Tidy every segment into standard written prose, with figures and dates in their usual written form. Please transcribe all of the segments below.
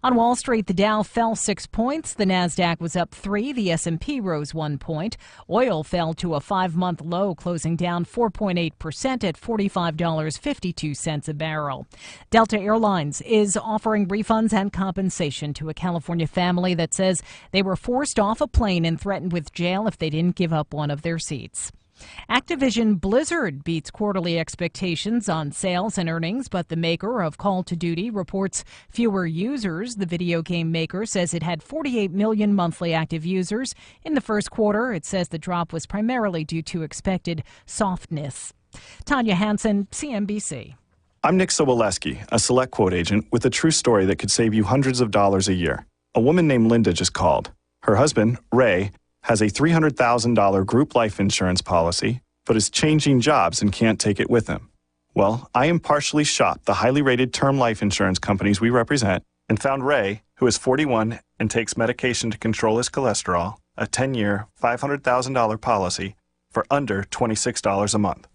On Wall Street, the Dow fell 6 points. The Nasdaq was up 3. The S&P rose 1 point. Oil fell to a 5-month low, closing down 4.8% at $45.52 a barrel. Delta Airlines is offering refunds and compensation to a California family that says they were forced off a plane and threatened with jail if they didn't give up one of their seats. Activision Blizzard beats quarterly expectations on sales and earnings, but the maker of Call of Duty reports fewer users. The video game maker says it had 48 million monthly active users. In the first quarter, it says the drop was primarily due to expected softness. Tanya Hansen, CNBC. I'm Nick Soboleski, a SelectQuote agent with a true story that could save you hundreds of dollars a year. A woman named Linda just called. Her husband, Ray, has a $300,000 group life insurance policy, but is changing jobs and can't take it with him. Well, I impartially shopped the highly rated term life insurance companies we represent and found Ray, who is 41 and takes medication to control his cholesterol, a 10-year, $500,000 policy for under $26 a month.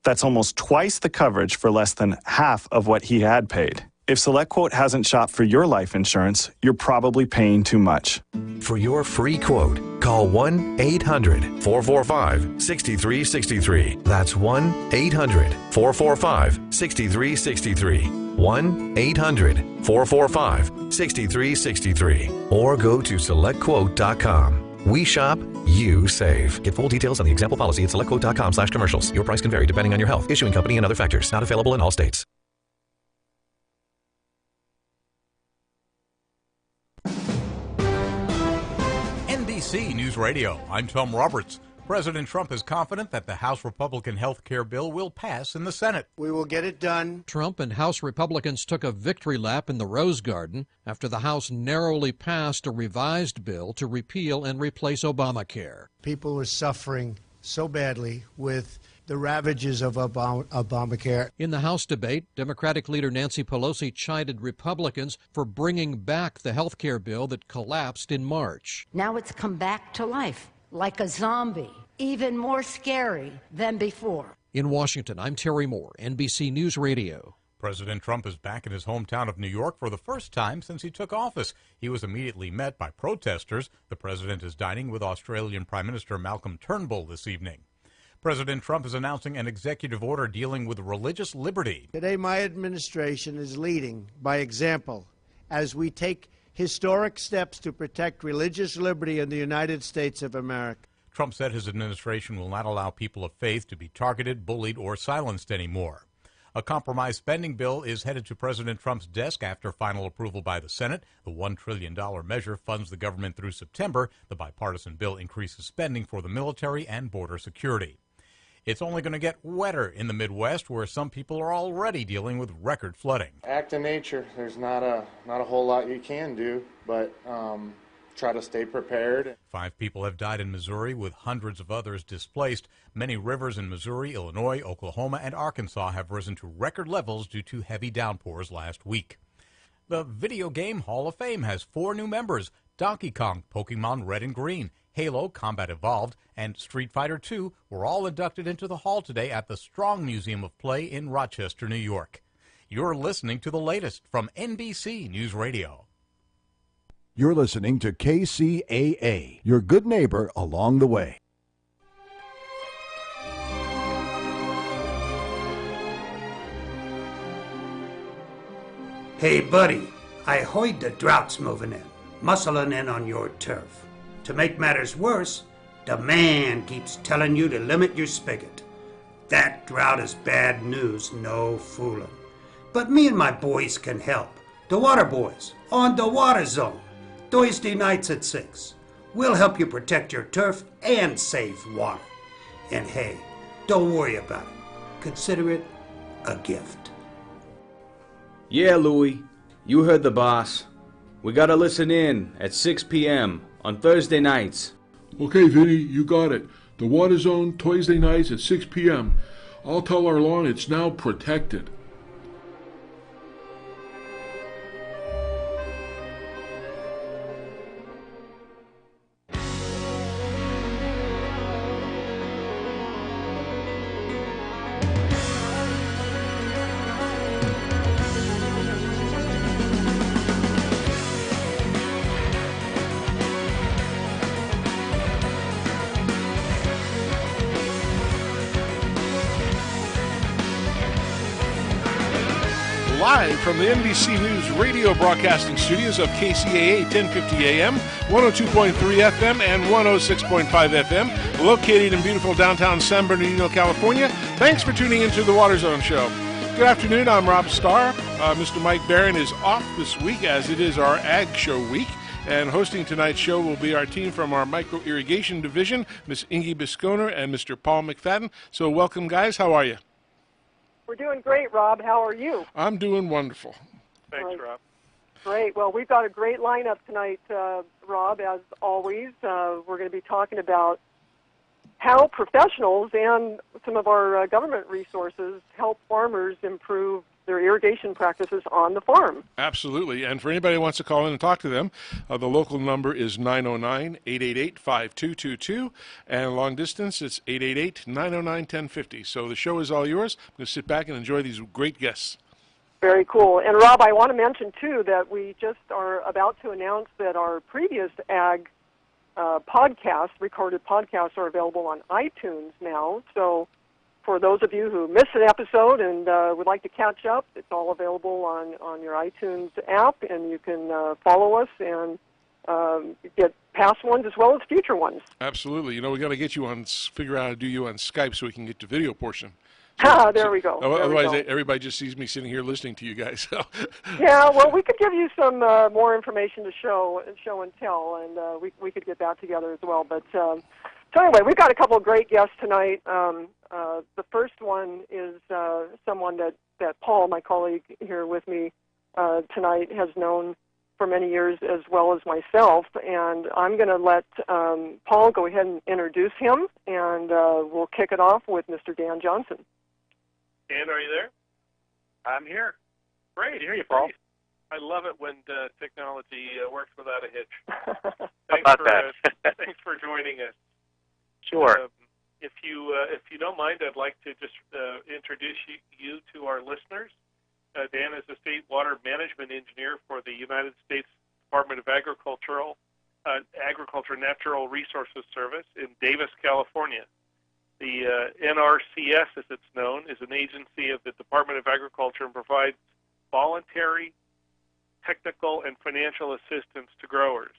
That's almost twice the coverage for less than half of what he had paid. If SelectQuote hasn't shopped for your life insurance, you're probably paying too much. For your free quote, call 1-800-445-6363. That's 1-800-445-6363. 1-800-445-6363. Or go to SelectQuote.com. We shop, you save. Get full details on the example policy at SelectQuote.com/commercials. Your price can vary depending on your health, issuing company, and other factors. Not available in all states. NBC News Radio, I'm Tom Roberts. President Trump is confident that the House Republican health care bill will pass in the Senate. We will get it done. Trump and House Republicans took a victory lap in the Rose Garden after the House narrowly passed a revised bill to repeal and replace Obamacare. People are suffering so badly with the ravages of Obamacare. In the House debate, Democratic leader Nancy Pelosi chided Republicans for bringing back the health care bill that collapsed in March. Now it's come back to life like a zombie, even more scary than before. In Washington, I'm Terry Moore, NBC News Radio. President Trump is back in his hometown of New York for the first time since he took office. He was immediately met by protesters. The president is dining with Australian Prime Minister Malcolm Turnbull this evening. President Trump is announcing an executive order dealing with religious liberty. Today, my administration is leading by example as we take historic steps to protect religious liberty in the United States of America. Trump said his administration will not allow people of faith to be targeted, bullied, or silenced anymore. A compromise spending bill is headed to President Trump's desk after final approval by the Senate. The $1 trillion measure funds the government through September. The bipartisan bill increases spending for the military and border security. It's only going to get wetter in the Midwest, where some people are already dealing with record flooding. Act in nature. There's not a whole lot you can do, but try to stay prepared. 5 people have died in Missouri, with hundreds of others displaced. Many rivers in Missouri, Illinois, Oklahoma, and Arkansas have risen to record levels due to heavy downpours last week. The Video Game Hall of Fame has 4 new members: Donkey Kong, Pokemon Red and Green, Halo, Combat Evolved, and Street Fighter II were all inducted into the hall today at the Strong Museum of Play in Rochester, New York. You're listening to the latest from NBC News Radio. You're listening to KCAA, your good neighbor along the way. Hey, buddy, I heard the drought's moving in, muscling in on your turf. To make matters worse, the man keeps telling you to limit your spigot. That drought is bad news, no fooling. But me and my boys can help. The Water Boys, on the Water Zone, Thursday nights at 6. We'll help you protect your turf and save water. And hey, don't worry about it. Consider it a gift. Yeah, Louie, you heard the boss. We gotta listen in at 6 p.m. on Thursday nights. Okay, Vinny, you got it. The Water Zone, Thursday nights at 6 p.m. I'll tell our lawn it's now protected. live from the NBC News radio broadcasting studios of KCAA 1050 AM, 102.3 FM, and 106.5 FM, located in beautiful downtown San Bernardino, California. Thanks for tuning into the Water Zone Show. Good afternoon, I'm Rob Starr. Mr. Mike Barron is off this week as it is our Ag Show week. And hosting tonight's show will be our team from our micro irrigation division, Ms. Ingy Bisconer and Mr. Paul McFadden. So welcome, guys. How are you? We're doing great, Rob. How are you? I'm doing wonderful. Thanks, Rob. Great. Well, we've got a great lineup tonight, Rob, as always. We're going to be talking about how professionals and some of our government resources help farmers improve their irrigation practices on the farm. Absolutely. And for anybody who wants to call in and talk to them, the local number is 909-888-5222. And long distance, it's 888-909-1050. So the show is all yours. I'm going to sit back and enjoy these great guests. Very cool. And, Rob, I want to mention, too, that we just are about to announce that our previous Ag recorded podcasts, are available on iTunes now. So for those of you who missed an episode and would like to catch up, it's all available on your iTunes app, and you can follow us and get past ones as well as future ones. Absolutely. You know, we got to get you on, figure out how to do you on Skype so we can get the video portion. There we go. Otherwise, everybody just sees me sitting here listening to you guys. Yeah, well, we could give you some more information to show and tell, and we could get that together as well. But so anyway, we've got a couple of great guests tonight. The first one is someone that Paul, my colleague here with me tonight, has known for many years as well as myself. And I'm going to let Paul go ahead and introduce him, and we'll kick it off with Mr. Dan Johnson. Dan, are you there? I'm here. Great. I hear you, Paul. I love it when technology works without a hitch. Thanks for joining us. Sure. If you don't mind, I'd like to just introduce you to our listeners. Dan is a state water management engineer for the United States Department of Agriculture Natural Resources Service in Davis, California. The NRCS, as it's known, is an agency of the Department of Agriculture and provides voluntary technical and financial assistance to growers.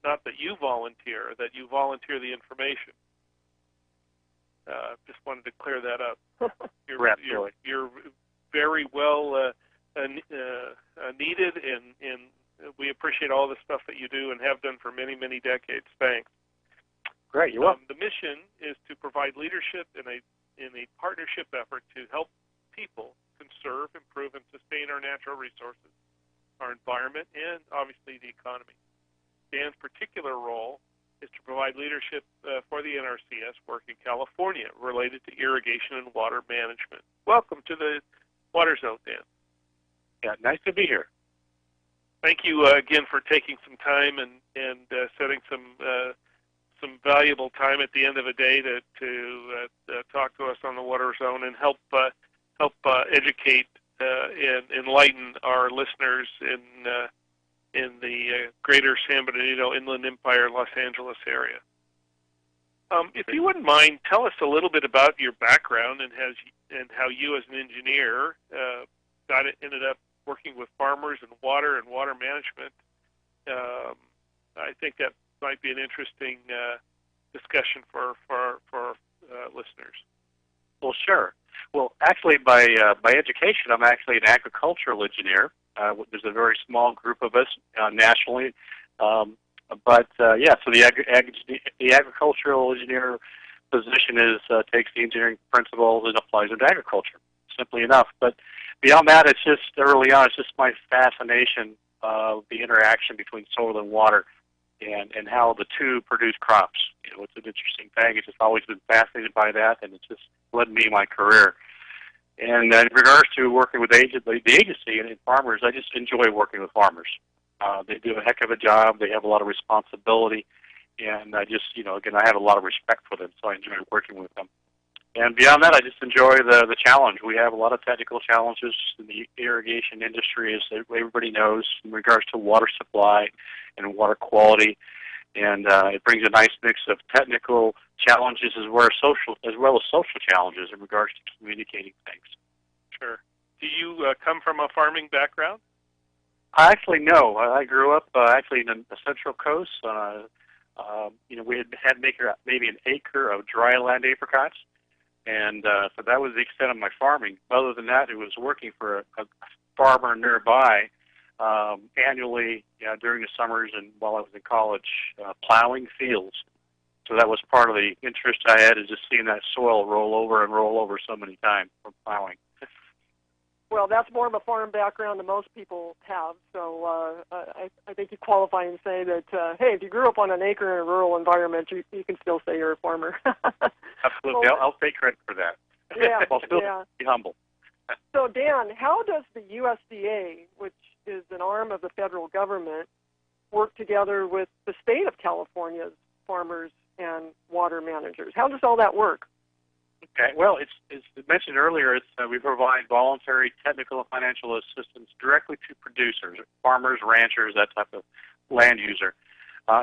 Not that you volunteer, that you volunteer the information. Just wanted to clear that up. You're very well needed, and we appreciate all the stuff that you do and have done for many, many decades. Thanks. Great, you're welcome. The mission is to provide leadership in a partnership effort to help people conserve, improve, and sustain our natural resources, our environment, and obviously the economy. Dan's particular role is to provide leadership for the NRCS work in California related to irrigation and water management. Welcome to the Water Zone, Dan. Yeah, nice to be here. Thank you again for taking some time and setting some valuable time at the end of a day to talk to us on the Water Zone and help educate and enlighten our listeners in the greater San Bernardino Inland Empire, Los Angeles area. If you wouldn't mind, tell us a little bit about your background and how you, as an engineer, ended up working with farmers and water management. I think that might be an interesting discussion for listeners. Well, sure. Well, actually, by education, I'm actually an agricultural engineer. There's a very small group of us nationally, so the agricultural engineer position takes the engineering principles and applies them to agriculture. Simply enough. But beyond that, it's just early on. It's just my fascination of the interaction between soil and water, and how the two produce crops. You know, it's an interesting thing. It's just always been fascinated by that, and it's just led me my career. And in regards to working with the agency and farmers, I just enjoy working with farmers. They do a heck of a job. They have a lot of responsibility, and I just, again, I have a lot of respect for them, so I enjoy working with them. And beyond that, I just enjoy the challenge. We have a lot of technical challenges in the irrigation industry, as everybody knows, in regards to water supply and water quality. And it brings a nice mix of technical challenges as well as social challenges in regards to communicating things. Sure. Do you come from a farming background? Actually, no. I grew up actually in the Central Coast. We had maybe an acre of dry land apricots, and so that was the extent of my farming. Other than that, it was working for a farmer nearby annually during the summers and while I was in college, plowing fields. So that was part of the interest I had, is just seeing that soil roll over so many times from plowing. Well, that's more of a farm background than most people have, so I think you qualify and say that, hey, if you grew up on an acre in a rural environment, you can still say you're a farmer. Absolutely. Well, I'll take credit for that. Yeah, I'll still yeah. be humble. So, Dan, how does the USDA, which is an arm of the federal government, work together with the state of California's farmers and water managers? How does all that work? Okay. Well, it's mentioned earlier. We provide voluntary technical and financial assistance directly to producers, farmers, ranchers, that type of land user,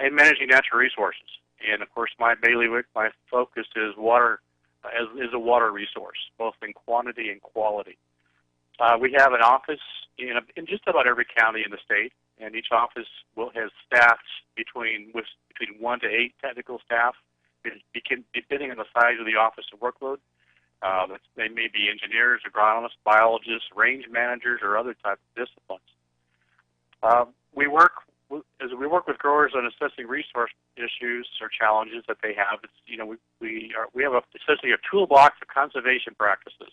in managing natural resources. And of course, my bailiwick, my focus is water, is a water resource, both in quantity and quality. We have an office in just about every county in the state, and each office has staff between 1 to 8 technical staff, depending on the size of the office and workload. They may be engineers, agronomists, biologists, range managers, or other types of disciplines. We work with growers on assessing resource issues or challenges that they have. We have essentially a toolbox of conservation practices,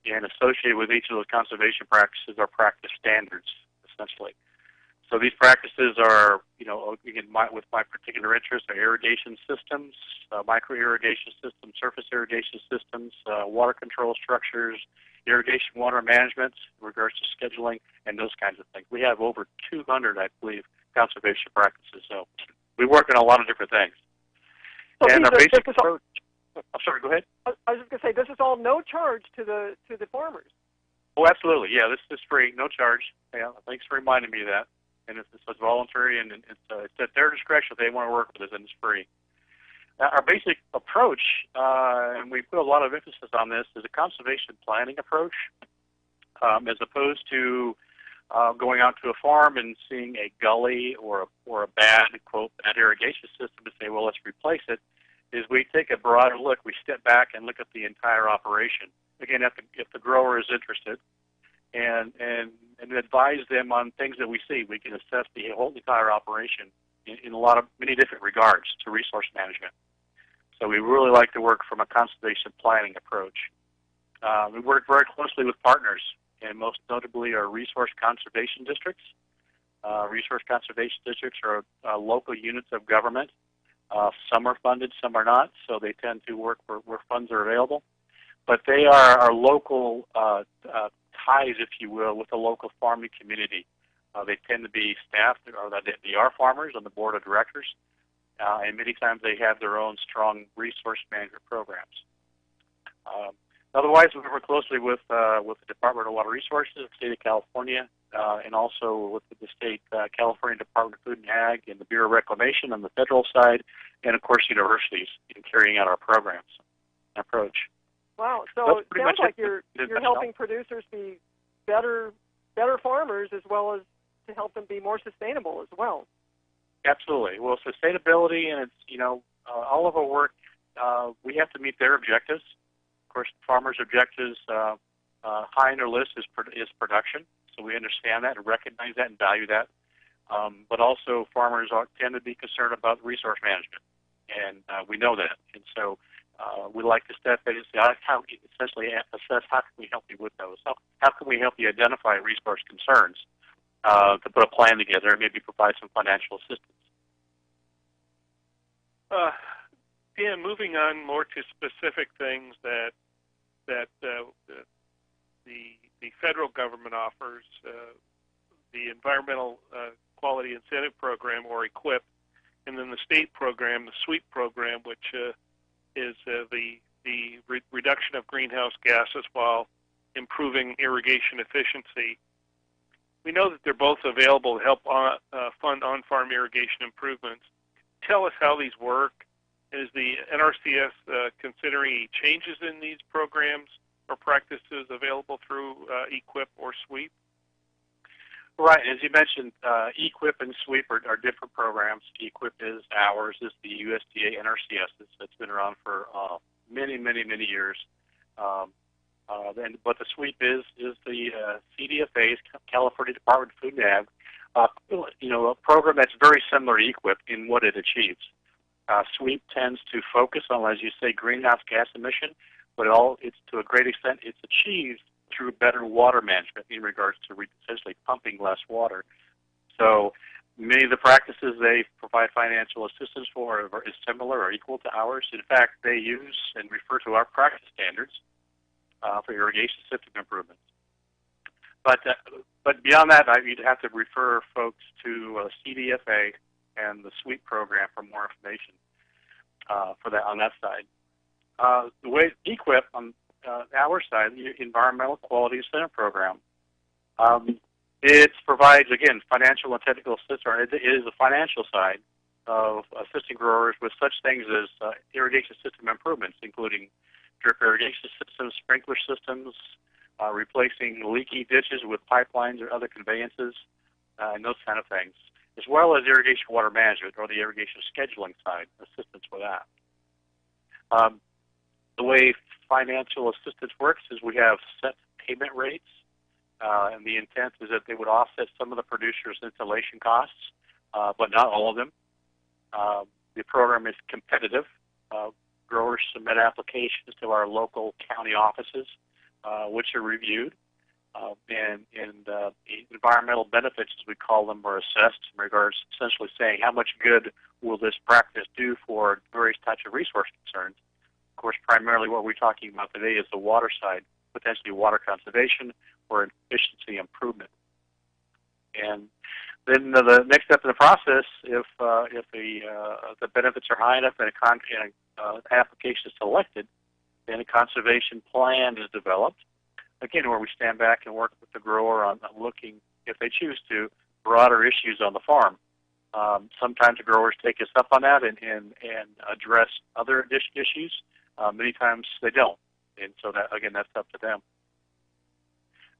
and associated with each of those conservation practices are practice standards, essentially. So these practices are, with my particular interest, are irrigation systems, micro-irrigation systems, surface irrigation systems, water control structures, irrigation water management in regards to scheduling, and those kinds of things. We have over 200, I believe, conservation practices. So we work on a lot of different things. So and our basic approach... I'm sorry, go ahead. I was just going to say, this is all no charge to the farmers. Oh, absolutely. Yeah, this is free, no charge. Yeah, thanks for reminding me of that. And it's voluntary, and it's at their discretion if they want to work with us, and it's free. Our basic approach, and we put a lot of emphasis on this, is a conservation planning approach, as opposed to going out to a farm and seeing a gully or a bad, quote, bad irrigation system and say, well, let's replace it, is we take a broader look. We step back and look at the entire operation. Again, if the grower is interested, and advise them on things that we see. We can assess the whole entire operation in many different regards to resource management. So we really like to work from a conservation planning approach. We work very closely with partners, and most notably our resource conservation districts. Resource conservation districts are local units of government. Some are funded, some are not, so they tend to work where funds are available. But they are our local ties, if you will, with the local farming community. They tend to be staff, or they are farmers on the board of directors, and many times they have their own strong resource management programs. Otherwise, we work closely with the Department of Water Resources, the state of California, and also with the state California Department of Food and Ag and the Bureau of Reclamation on the federal side, and of course universities in carrying out our programs and approach. Wow, so it sounds like you're helping producers be better farmers, as well as to help them be more sustainable as well. Absolutely. Well, sustainability, and it's all of our work, we have to meet their objectives. Of course, farmers' objectives high on their list is production, so we understand that and recognize that and value that. But also, farmers tend to be concerned about resource management, and we know that, and so. We like to step in and say, essentially assess how can we help you with those? How can we help you identify resource concerns to put a plan together and maybe provide some financial assistance? Dan, moving on more to specific things that the federal government offers, the Environmental Quality Incentive Program, or EQIP, and then the state program, the SWEEP program, which is the reduction of greenhouse gases while improving irrigation efficiency. We know that they're both available to help fund on-farm irrigation improvements. Tell us how these work. Is the NRCS considering any changes in these programs practices available through EQIP or SWEEP? Right. As you mentioned, EQIP and SWEEP are different programs. EQIP is ours, is the USDA NRCS. It's been around for many, many, many years. But the SWEEP is the CDFA's, California Department of Food and Ag, a program that's very similar to EQIP in what it achieves. SWEEP tends to focus on, as you say, greenhouse gas emission, but it's to a great extent it's achieved through better water management in regards to essentially pumping less water. So many of the practices they provide financial assistance for is similar or equal to ours. In fact, they use and refer to our practice standards for irrigation system improvements. But beyond that, you'd have to refer folks to CDFA and the SWEEP program for more information for that on that side. The way EQIP on our side, the Environmental Quality Incentive Program, it provides, again, financial and technical assistance. It is the financial side of assisting growers with such things as irrigation system improvements, including drip irrigation systems, sprinkler systems, replacing leaky ditches with pipelines or other conveyances, and those kind of things, as well as irrigation water management or the irrigation scheduling side, assistance with that. The way financial assistance works is we have set payment rates, and the intent is that they would offset some of the producer's installation costs, but not all of them. The program is competitive. Growers submit applications to our local county offices, which are reviewed, and environmental benefits, as we call them, are assessed in regards to essentially saying how much good will this practice do for various types of resource concerns. Of course, primarily what we're talking about today is the water side, potentially water conservation or efficiency improvement. And then the next step in the process, if the benefits are high enough and an application is selected, then a conservation plan is developed. Again, where we stand back and work with the grower on looking, if they choose to, broader issues on the farm. Sometimes the growers take us up on that and address other issues. Many times they don't, and so that, again, that's up to them.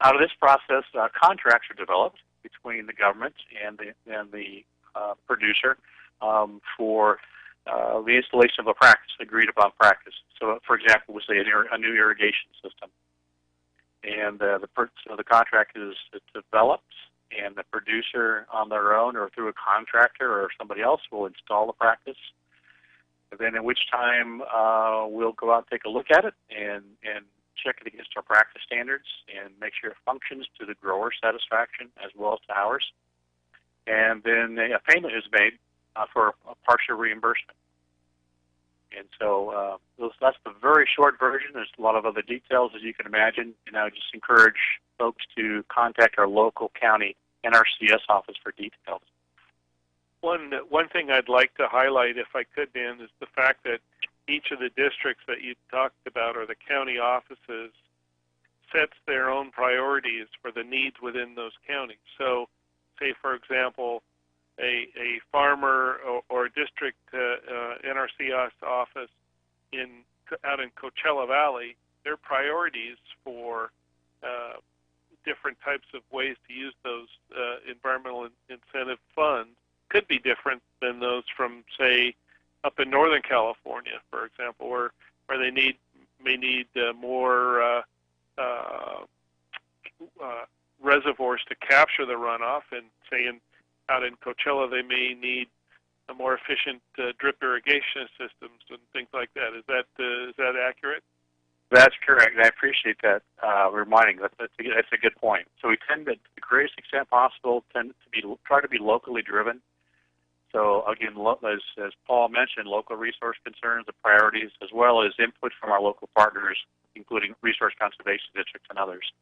Out of this process, contracts are developed between the government and the producer for the installation of a practice, agreed upon practice. So, for example, we say a new irrigation system, and the contract is developed, and the producer on their own or through a contractor or somebody else will install the practice. And then at which time we'll go out and take a look at it and check it against our practice standards and make sure it functions to the grower's satisfaction as well as to ours. And then a payment is made for a partial reimbursement. And so that's the very short version. There's a lot of other details, as you can imagine, and I would just encourage folks to contact our local county NRCS office for details. One thing I'd like to highlight, if I could, Dan, is the fact that each of the districts that you talked about, or the county offices, sets their own priorities for the needs within those counties. So, say, for example, a farmer or a district NRCS office out in Coachella Valley, their priorities for different types of ways to use those environmental incentive funds could be different than those from, say, up in Northern California, for example, where they may need more reservoirs to capture the runoff, and say out in Coachella they may need a more efficient drip irrigation systems and things like that. Is that accurate? That's correct. I appreciate that reminding. That's a good point. So we tend to, to the greatest extent possible, try to be locally driven. So again, as Paul mentioned, local resource concerns, the priorities, as well as input from our local partners, including resource conservation districts and others.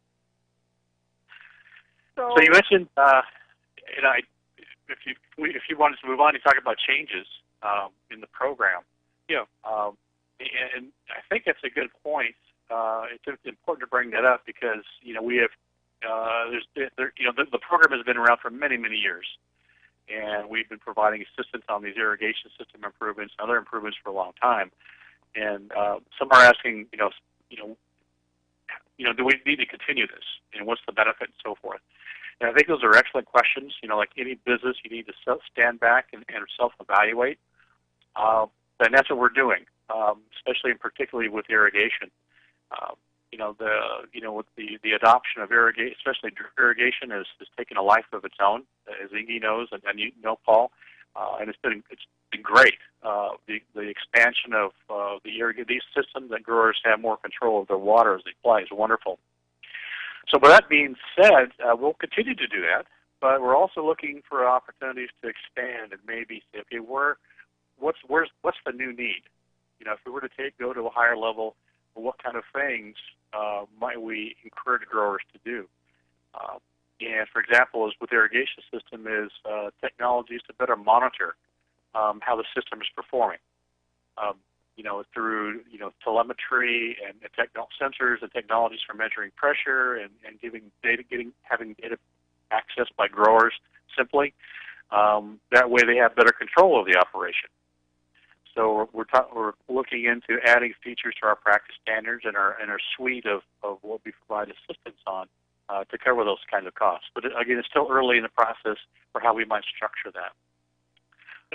So you mentioned, if you wanted to move on, you talk about changes in the program. Yeah. And I think that's a good point. It's important to bring that up because we have the program has been around for many, many years. And we've been providing assistance on these irrigation system improvements and other improvements for a long time. And some are asking, do we need to continue this? And what's the benefit and so forth? And I think those are excellent questions. Like any business, you need to stand back and self-evaluate. And that's what we're doing, especially and particularly with irrigation. With the adoption of irrigation, especially irrigation, is taking a life of its own, as Iggy knows, and you know, Paul. And it's been great. The expansion of these systems that growers have more control of their water as they apply is wonderful. So, with that being said, we'll continue to do that, but we're also looking for opportunities to expand and maybe say, okay, what's the new need? If we were to go to a higher level, what kind of things might we encourage growers to do? And for example, as with the irrigation system, is technologies to better monitor how the system is performing. Through telemetry and sensors and technologies for measuring pressure and having data accessed by growers simply. That way, they have better control of the operation. So we're looking into adding features to our practice standards and our suite of what we provide assistance on to cover those kinds of costs. But again, it's still early in the process for how we might structure that.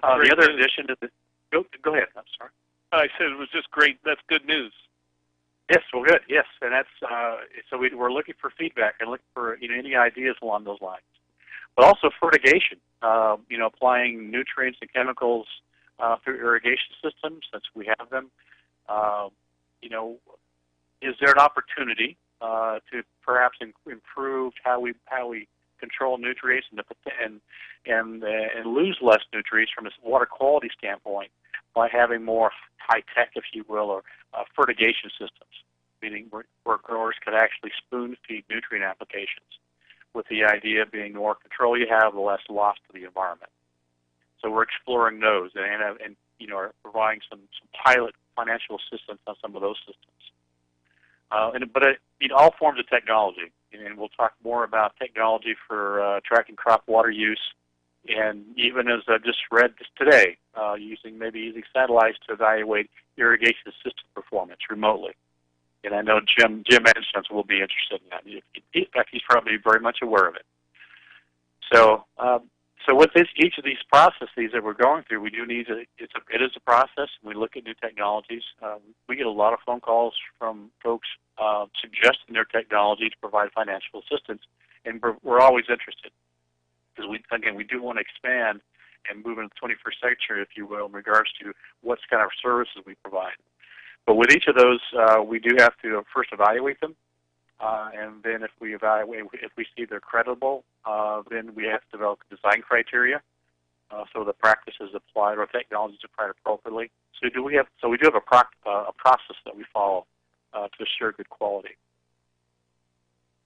The other addition to go ahead. I'm sorry. I said it was just great. That's good news. Yes, well, good. Yes, and that's so we're looking for feedback and looking for any ideas along those lines. But also fertigation. Applying nutrients and chemicals through irrigation systems, since we have them. Is there an opportunity to perhaps improve how we control nutrients and lose less nutrients from a water quality standpoint by having more high tech, if you will, or fertigation systems, meaning where growers could actually spoon feed nutrient applications, with the idea being the more control you have, the less loss to the environment. So we're exploring those and are providing some pilot financial assistance on some of those systems. But all forms of technology, and we'll talk more about technology for tracking crop water use, and even as I just read today, using satellites to evaluate irrigation system performance remotely. And I know Jim Edstrom will be interested in that. In fact, he's probably very much aware of it. So with each of these processes that we're going through, we do need it is a process. We look at new technologies. We get a lot of phone calls from folks suggesting their technology to provide financial assistance, and we're always interested, because we do want to expand and move into the 21st century, if you will, in regards to what kind of services we provide. But with each of those, we do have to first evaluate them. And then if we see they're credible, then we have to develop design criteria, so the practice is applied or technology is applied appropriately. So we do have a process that we follow to assure good quality.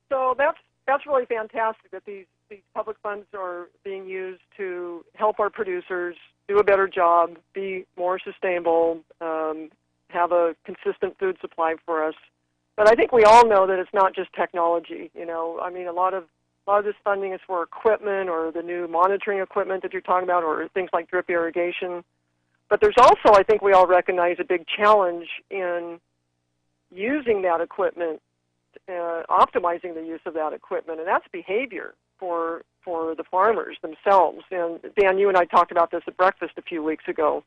So that's really fantastic that these public funds are being used to help our producers do a better job, be more sustainable, have a consistent food supply for us. But I think we all know that it's not just technology. A lot of this funding is for equipment or the new monitoring equipment that you're talking about, or things like drip irrigation. But there's also, I think we all recognize, a big challenge in using that equipment, optimizing the use of that equipment, and that's behavior for the farmers themselves. And Dan, you and I talked about this at breakfast a few weeks ago.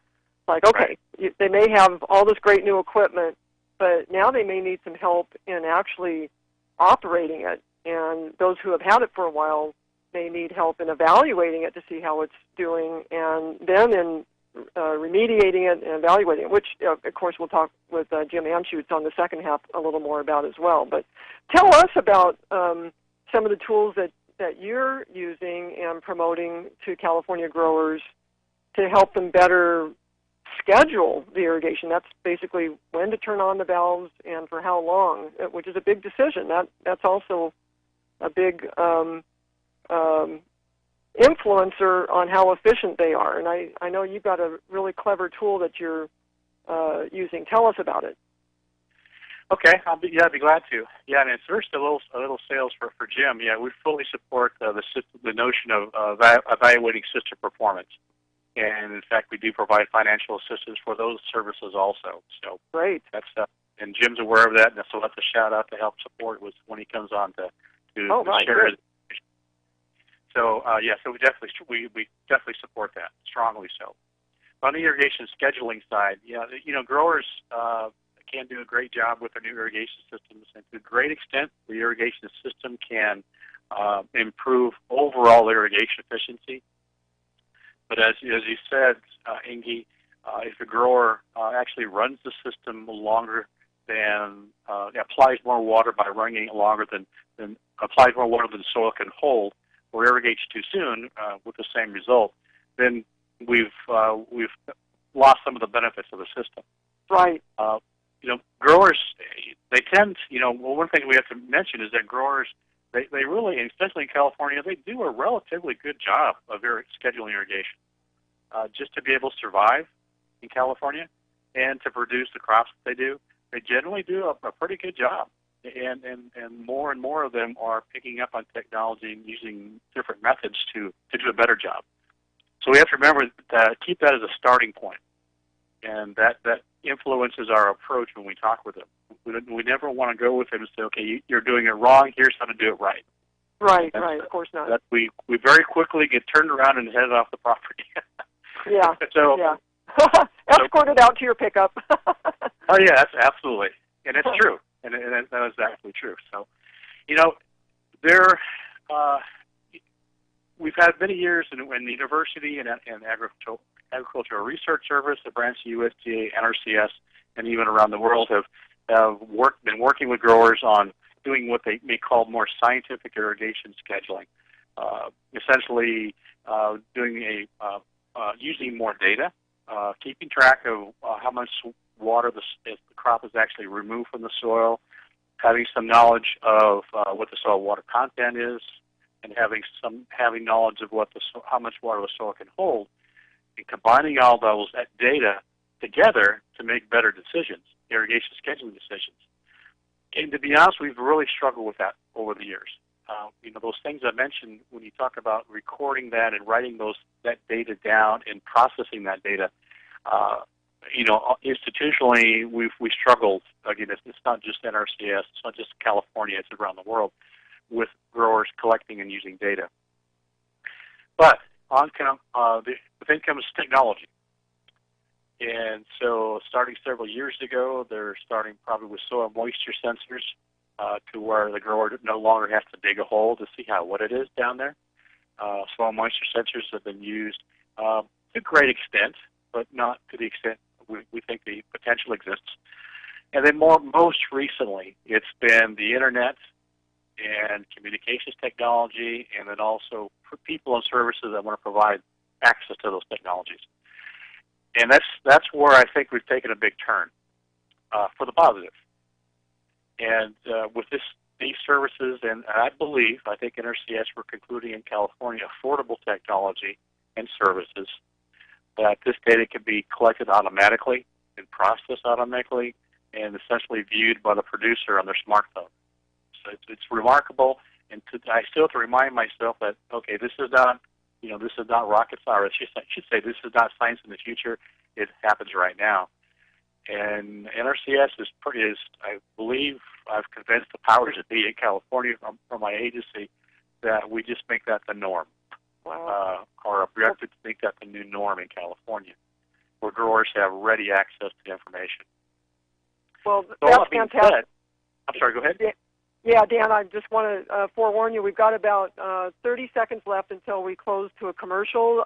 Like, okay, they may have all this great new equipment, but now they may need some help in actually operating it. And those who have had it for a while may need help in evaluating it to see how it's doing, and then in remediating it and evaluating it, which, of course, we'll talk with Jim Anschutz on the second half a little more about as well. But tell us about some of the tools that you're using and promoting to California growers to help them better schedule the irrigation. That's basically when to turn on the valves and for how long, which is a big decision. That's also a big influencer on how efficient they are. And I know you've got a really clever tool that you're using. Tell us about it. Okay, I'd be glad to. Yeah, and it's first a little sales for Jim. Yeah, we fully support the notion of evaluating system performance. And in fact, we do provide financial assistance for those services also. So great. That's and Jim's aware of that, and so that's a shout out to help support was when he comes on to right, share good. his. So so we definitely support that, strongly so. On the irrigation scheduling side, growers can do a great job with their new irrigation systems, and to a great extent, the irrigation system can improve overall irrigation efficiency. But as you said, Inge, if the grower actually runs the system longer than applies more water by running it longer than applies more water than the soil can hold, or irrigates too soon with the same result, then we've lost some of the benefits of the system. Right. Growers, they tend, one thing we have to mention is that growers, they really, especially in California, they do a relatively good job of scheduling irrigation. Just to be able to survive in California and to produce the crops that they do, they generally do a pretty good job. And more of them are picking up on technology and using different methods to do a better job. So we have to remember that, keep that as a starting point, and that influences our approach when we talk with them. We never want to go with them and say, okay, you're doing it wrong, here's how to do it right. Right, of course not. That we very quickly get turned around and headed off the property. Yeah, so, escorted out to your pickup. Oh, yeah, that's absolutely. And it's true. And that is exactly true. So, we've had many years in the university and Agricultural Research Service, the branch of USDA, NRCS, and even around the world have been working with growers on doing what they may call more scientific irrigation scheduling. Essentially, doing using more data, keeping track of how much water the crop is actually removed from the soil, having some knowledge of what the soil water content is, and having knowledge of how much water the soil can hold, and combining all those data together to make better decisions, irrigation scheduling decisions. And to be honest, we've really struggled with that over the years. Those things I mentioned when you talk about recording that and writing that data down and processing that data. Institutionally, we struggled. Again, it's not just NRCS, it's not just California, it's around the world, with growers collecting and using data. But then comes technology. And so starting several years ago, they're starting probably with soil moisture sensors to where the grower no longer has to dig a hole to see what it is down there. Soil moisture sensors have been used to a great extent, but not to the extent we think the potential exists. And then most recently, it's been the internet and communications technology, and then also for people and services that want to provide access to those technologies. And that's where I think we've taken a big turn for the positive. And with these services, and I think NRCS, we're concluding in California, affordable technology and services, that this data can be collected automatically and processed automatically and essentially viewed by the producer on their smartphone. So it's remarkable, and I still have to remind myself that, okay, this is not rocket science. I should say this is not science in the future. It happens right now. And NRCS is, I believe, I've convinced the powers that be in California from my agency that we just make that the norm. Wow. Our objective to make that the new norm in California, where growers have ready access to information. Well, so that's fantastic. I'm sorry, go ahead. Yeah, Dan, I just want to forewarn you, we've got about 30 seconds left until we close to a commercial.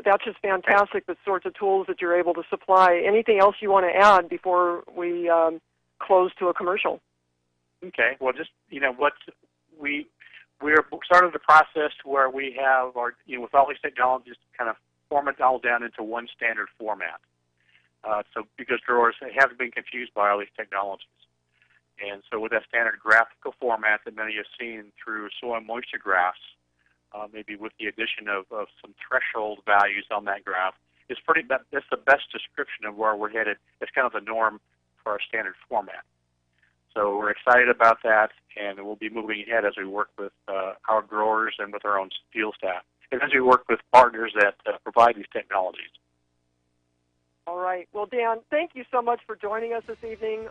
That's just fantastic, the sorts of tools that you're able to supply. Anything else you want to add before we close to a commercial? Okay, well, just, we're starting the process where we have our, with all these technologies, kind of form it all down into one standard format. So because growers have been confused by all these technologies. And so with that standard graphical format that many have seen through soil moisture graphs, maybe with the addition of some threshold values on that graph, that's the best description of where we're headed. It's kind of the norm for our standard format. So we're excited about that, and we'll be moving ahead as we work with our growers and with our own field staff, and as we work with partners that provide these technologies. All right. Well, Dan, thank you so much for joining us this evening.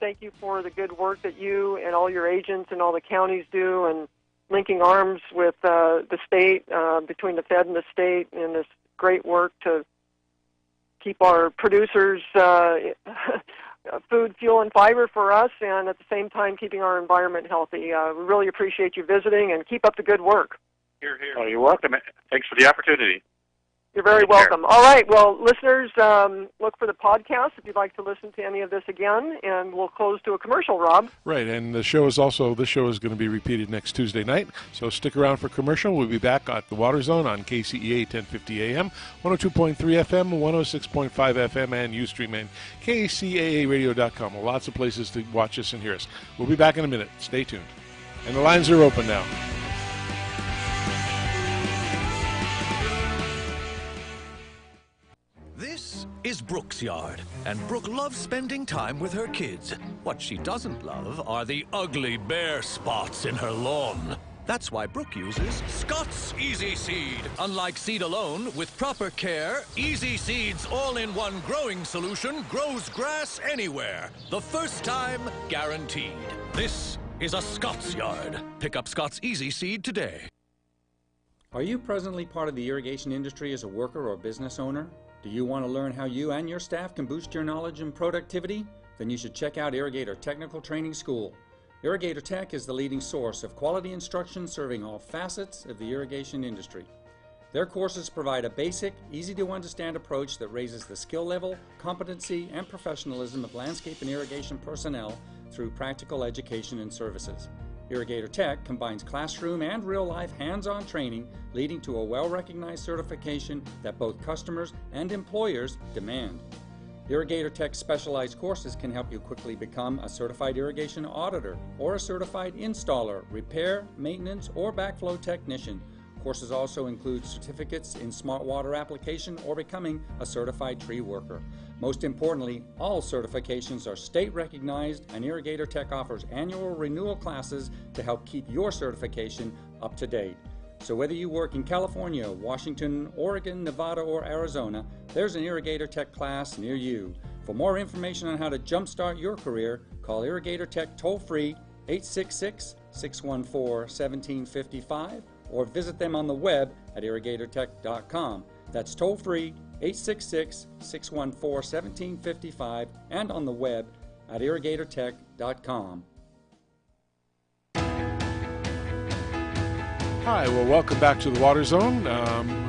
Thank you for the good work that you and all your agents and all the counties do, and linking arms with the state, between the Fed and the state, in this great work to keep our producers food, fuel, and fiber for us, and at the same time keeping our environment healthy. We really appreciate you visiting, and keep up the good work. Here, here. Oh, you're welcome. Thanks for the opportunity. You're very welcome. All right. Well, listeners, look for the podcast if you'd like to listen to any of this again, and we'll close to a commercial, Rob. Right, and this show is going to be repeated next Tuesday night, so stick around for commercial. We'll be back at the Water Zone on KCEA 1050 AM, 102.3 FM, 106.5 FM, and Ustream and KCAAradio.com. Lots of places to watch us and hear us. We'll be back in a minute. Stay tuned. And the lines are open now. This is Brooke's yard, and Brooke loves spending time with her kids. What she doesn't love are the ugly bare spots in her lawn. That's why Brooke uses Scott's Easy Seed. Unlike seed alone, with proper care, Easy Seed's all-in-one growing solution grows grass anywhere. The first time, guaranteed. This is a Scott's yard. Pick up Scott's Easy Seed today. Are you presently part of the irrigation industry as a worker or business owner? Do you want to learn how you and your staff can boost your knowledge and productivity? Then you should check out Irrigator Technical Training School. Irrigator Tech is the leading source of quality instruction serving all facets of the irrigation industry. Their courses provide a basic, easy-to-understand approach that raises the skill level, competency, and professionalism of landscape and irrigation personnel through practical education and services. Irrigator Tech combines classroom and real-life hands-on training, leading to a well-recognized certification that both customers and employers demand. Irrigator Tech's specialized courses can help you quickly become a certified irrigation auditor or a certified installer, repair, maintenance, or backflow technician. Courses also include certificates in smart water application or becoming a certified tree worker. Most importantly, all certifications are state recognized, and Irrigator Tech offers annual renewal classes to help keep your certification up to date. So whether you work in California, Washington, Oregon, Nevada, or Arizona, there's an Irrigator Tech class near you. For more information on how to jumpstart your career, call Irrigator Tech toll-free 866-614-1755 or visit them on the web at irrigatortech.com. That's toll-free 866-614-1755 and on the web at irrigatortech.com. Hi, well, welcome back to the Water Zone.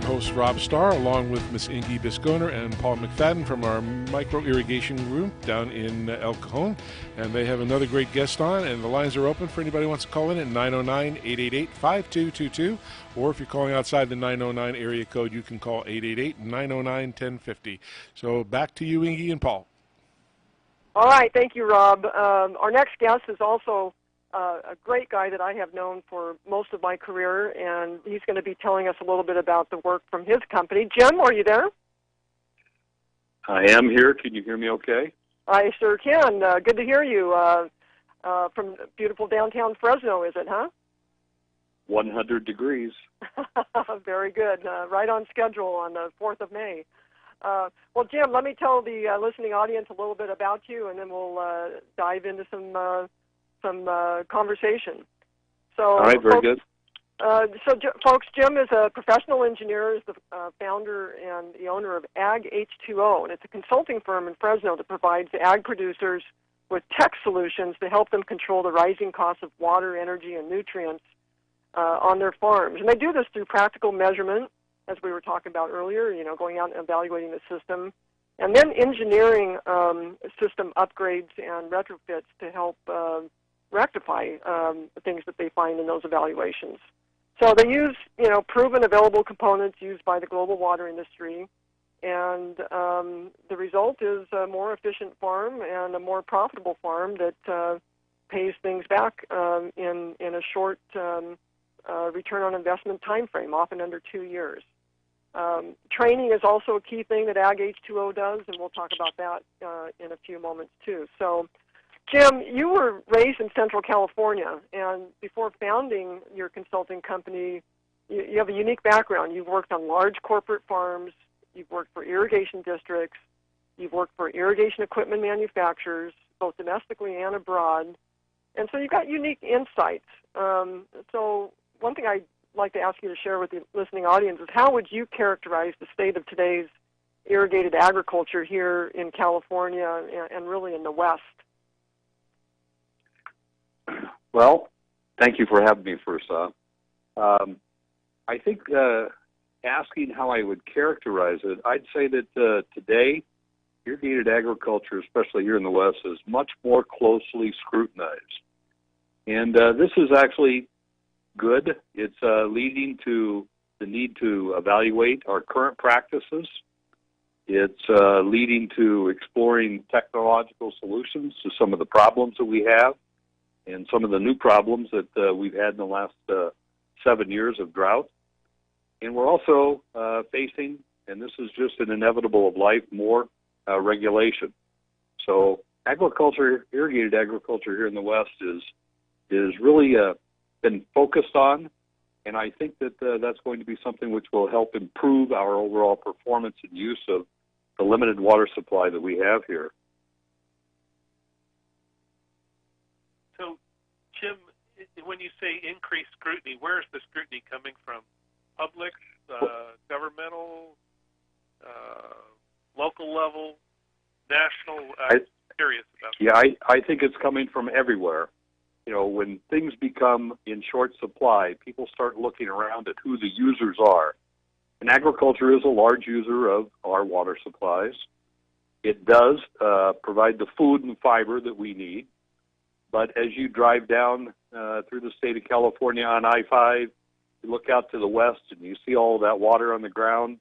Host Rob Starr, along with Miss Ingy Bisconer and Paul McFadden from our micro irrigation room down in El Cajon. And they have another great guest on, and the lines are open for anybody who wants to call in at 909-888-5222. Or if you're calling outside the 909 area code, you can call 888-909-1050. So back to you, Ingy and Paul. All right, thank you, Rob. Our next guest is also a great guy that I have known for most of my career, and he's going to be telling us a little bit about the work from his company. Jim, are you there? I am here. Can you hear me okay? I sure can. Good to hear you from beautiful downtown Fresno, is it, huh? 100 degrees. Very good. Right on schedule on the 4th of May. Well, Jim, let me tell the listening audience a little bit about you, and then we'll dive into some conversation. So, all right, very good. Folks, Jim is a professional engineer, is the founder and the owner of Ag H2O, and it's a consulting firm in Fresno that provides ag producers with tech solutions to help them control the rising costs of water, energy, and nutrients on their farms. And they do this through practical measurement, as we were talking about earlier, going out and evaluating the system, and then engineering system upgrades and retrofits to help rectify things that they find in those evaluations. So they use, proven available components used by the global water industry, and the result is a more efficient farm and a more profitable farm that pays things back in a short return on investment time frame, often under 2 years. Training is also a key thing that Ag H2O does, and we'll talk about that in a few moments too. So, Jim, you were raised in Central California, and before founding your consulting company, you have a unique background. You've worked on large corporate farms, you've worked for irrigation districts, You've worked for irrigation equipment manufacturers, both domestically and abroad. And so you've got unique insights. So one thing I'd like to ask you to share with the listening audience is how would you characterize the state of today's irrigated agriculture here in California and really in the West? Well, thank you for having me first off. I think asking how I would characterize it, I'd say that today, irrigated agriculture, especially here in the West, is much more closely scrutinized. And this is actually good. It's leading to the need to evaluate our current practices. It's leading to exploring technological solutions to some of the problems that we have and some of the new problems that we've had in the last 7 years of drought. And we're also facing, and this is just an inevitable of life, more regulation. So agriculture, irrigated agriculture here in the West is really been focused on, and I think that that's going to be something which will help improve our overall performance and use of the limited water supply that we have here. So, Jim, when you say increased scrutiny, where is the scrutiny coming from? Public, governmental, local level, national? I'm curious about that. Yeah, I think it's coming from everywhere. You know, when things become in short supply, people start looking around at who the users are. And agriculture is a large user of our water supplies. It does provide the food and fiber that we need. But as you drive down through the state of California on I-5, you look out to the west and you see all that water on the ground,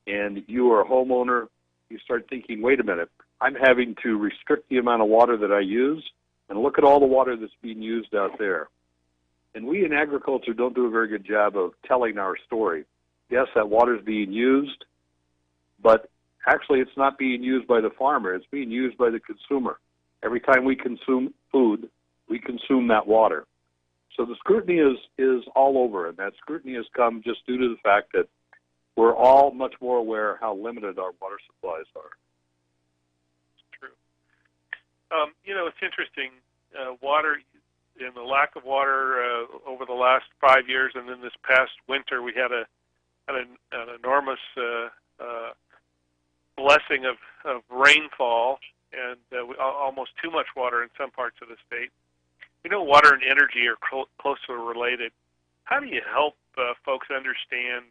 and you are a homeowner, you start thinking, wait a minute, I'm having to restrict the amount of water that I use, and look at all the water that's being used out there. And we in agriculture don't do a very good job of telling our story. Yes, that water is being used, but actually it's not being used by the farmer. It's being used by the consumer. Every time we consume food, we consume that water. So the scrutiny is all over, and that scrutiny has come just due to the fact that we're all much more aware how limited our water supplies are. You know, it's interesting. Water, and the lack of water over the last 5 years, and then this past winter, we had an enormous blessing of rainfall and almost too much water in some parts of the state. You know, water and energy are closely related. How do you help folks understand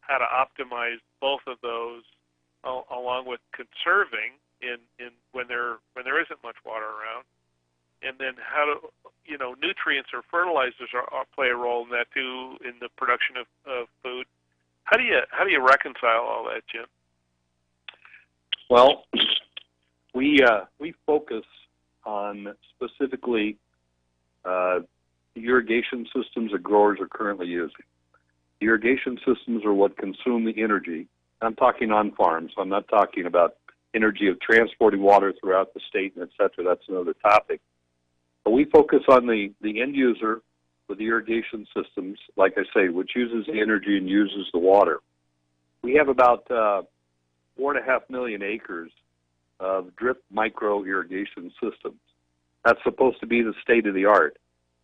how to optimize both of those, along with conserving in when there isn't much water around, and then how do nutrients or fertilizers play a role in that too in the production of food? How do you reconcile all that, Jim? Well, we focus on specifically the irrigation systems that growers are currently using. The irrigation systems are what consume the energy. I'm talking on farms. I'm not talking about energy of transporting water throughout the state, and et cetera. That's another topic. But we focus on the end user with the irrigation systems, like I say, which uses the energy and uses the water. We have about 4.5 million acres of drip micro irrigation systems. That's supposed to be the state of the art.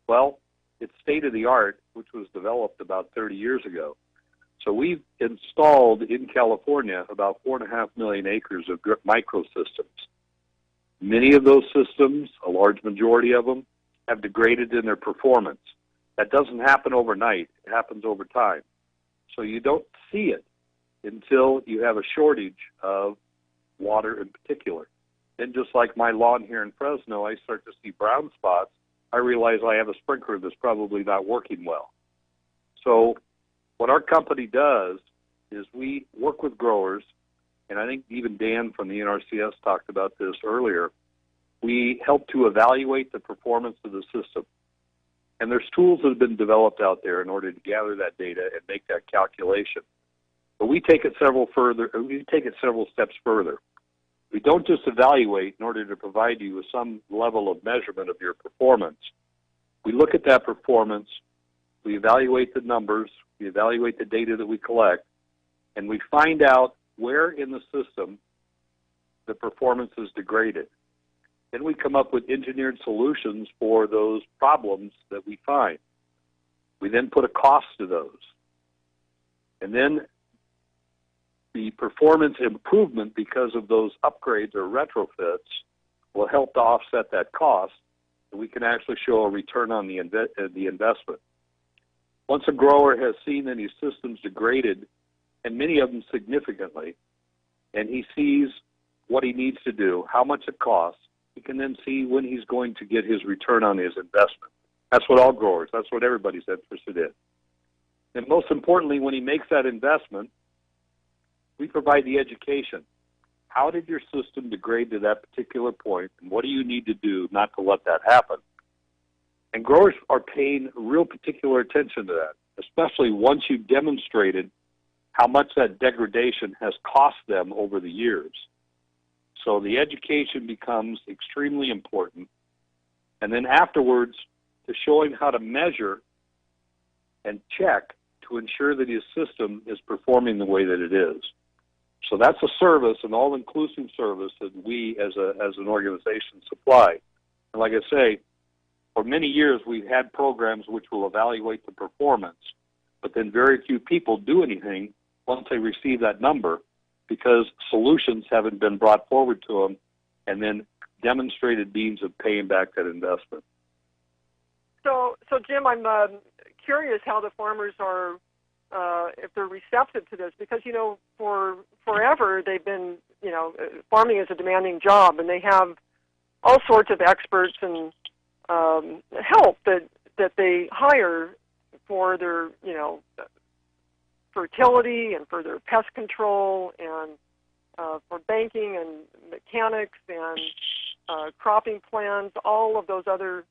Well, it's state of the art, which was developed about 30 years ago. So we've installed in California about 4.5 million acres of drip micro systems. Many of those systems, a large majority of them, have degraded in their performance. That doesn't happen overnight. It happens over time. So you don't see it until you have a shortage of water in particular. Then just like my lawn here in Fresno, I start to see brown spots. I realize I have a sprinkler that's probably not working well. So what our company does is we work with growers, and I think even Dan from the NRCS talked about this earlier. We help to evaluate the performance of the system. And there's tools that have been developed out there in order to gather that data and make that calculation. But we take it several steps further. We don't just evaluate in order to provide you with some level of measurement of your performance. We look at that performance, we evaluate the numbers, we evaluate the data that we collect, and we find out where in the system the performance is degraded. Then we come up with engineered solutions for those problems that we find. We then put a cost to those. And then the performance improvement because of those upgrades or retrofits will help to offset that cost, and we can actually show a return on the investment. Once a grower has seen any systems degraded, and many of them significantly, and he sees what he needs to do, how much it costs, he can then see when he's going to get his return on his investment. That's what all growers, that's what everybody's interested in. And most importantly, when he makes that investment, we provide the education. How did your system degrade to that particular point, and what do you need to do not to let that happen? And growers are paying real particular attention to that, especially once you've demonstrated how much that degradation has cost them over the years. So the education becomes extremely important. And then afterwards, to show him how to measure and check to ensure that his system is performing the way that it is. So that's a service, an all-inclusive service that we as an organization supply. And like I say, for many years we've had programs which will evaluate the performance, but then very few people do anything once they receive that number because solutions haven't been brought forward to them and then demonstrated means of paying back that investment. So Jim, I'm curious how the farmers are, if they're receptive to this, because, you know, for forever they've been, you know, farming is a demanding job, and they have all sorts of experts and help that they hire for their, you know, fertility and for their pest control and for banking and mechanics and cropping plans, all of those other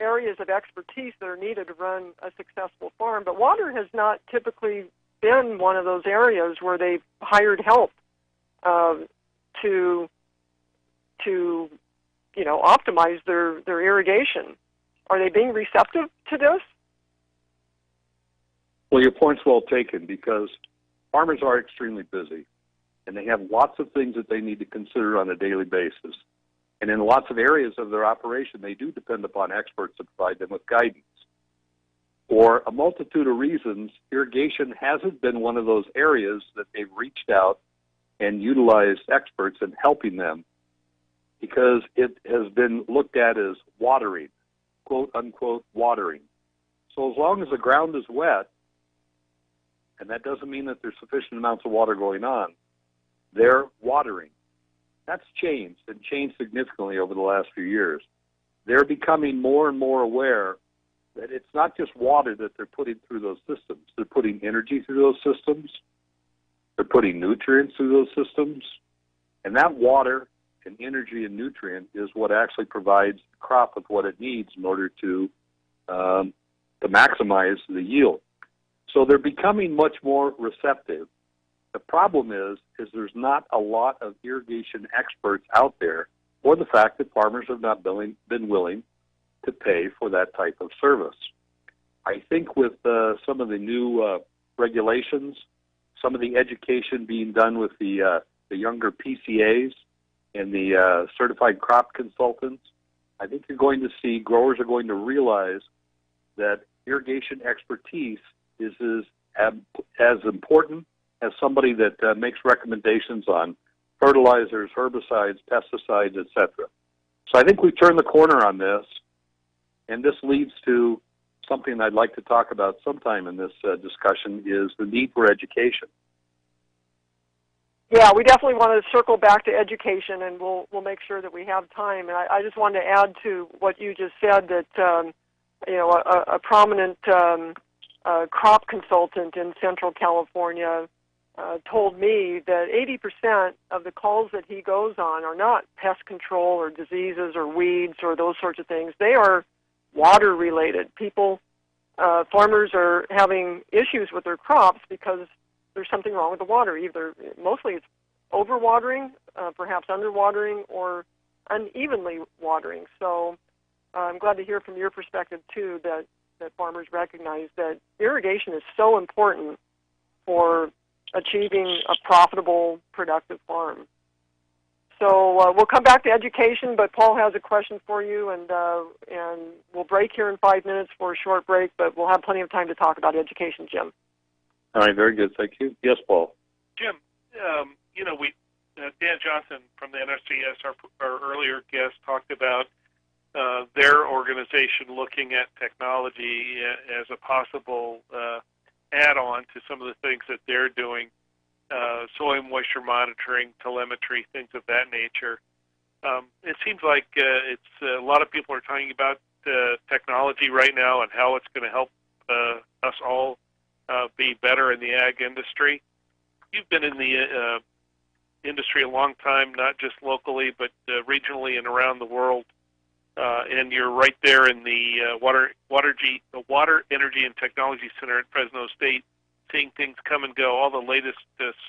areas of expertise that are needed to run a successful farm. But water has not typically been one of those areas where they've hired help to you know, optimize their irrigation. Are they being receptive to this? Well, your point's well taken, because farmers are extremely busy, and they have lots of things that they need to consider on a daily basis. And in lots of areas of their operation, they do depend upon experts to provide them with guidance. For a multitude of reasons, irrigation hasn't been one of those areas that they've reached out and utilized experts in helping them, because it has been looked at as watering, quote unquote watering. So as long as the ground is wet, and that doesn't mean that there's sufficient amounts of water going on, they're watering. That's changed, and changed significantly over the last few years. They're becoming more and more aware that it's not just water that they're putting through those systems. They're putting energy through those systems. They're putting nutrients through those systems. And that water and energy and nutrient is what actually provides the crop with what it needs in order to maximize the yield. So they're becoming much more receptive. The problem is there's not a lot of irrigation experts out there, or the fact that farmers have not been willing to pay for that type of service. I think with some of the new regulations, some of the education being done with the younger PCAs and the certified crop consultants, I think you're going to see growers are going to realize that irrigation expertise is as important as somebody that makes recommendations on fertilizers, herbicides, pesticides, etc. So I think we've turned the corner on this, and this leads to something I'd like to talk about sometime in this discussion, is the need for education. Yeah, we definitely want to circle back to education, and we'll make sure that we have time. And I just wanted to add to what you just said, that you know, a prominent crop consultant in Central California told me that 80% of the calls that he goes on are not pest control or diseases or weeds or those sorts of things. They are water related. Farmers are having issues with their crops because there's something wrong with the water. Mostly it's overwatering, perhaps underwatering, or unevenly watering. So I'm glad to hear from your perspective too that farmers recognize that irrigation is so important for a achieving a profitable, productive farm. So we'll come back to education, but Paul has a question for you, and we'll break here in 5 minutes for a short break, but we'll have plenty of time to talk about education, Jim. All right, very good. Thank you. Yes, Paul. Jim, Dan Johnson from the NRCS, our earlier guest, talked about their organization looking at technology as a possible add-on to some of the things that they're doing, soil moisture monitoring, telemetry, things of that nature. It seems like it's a lot of people are talking about technology right now and how it's going to help us all be better in the ag industry. You've been in the industry a long time, not just locally, but regionally and around the world. And you're right there in the Water, Energy, and Technology Center at Fresno State, seeing things come and go. All the latest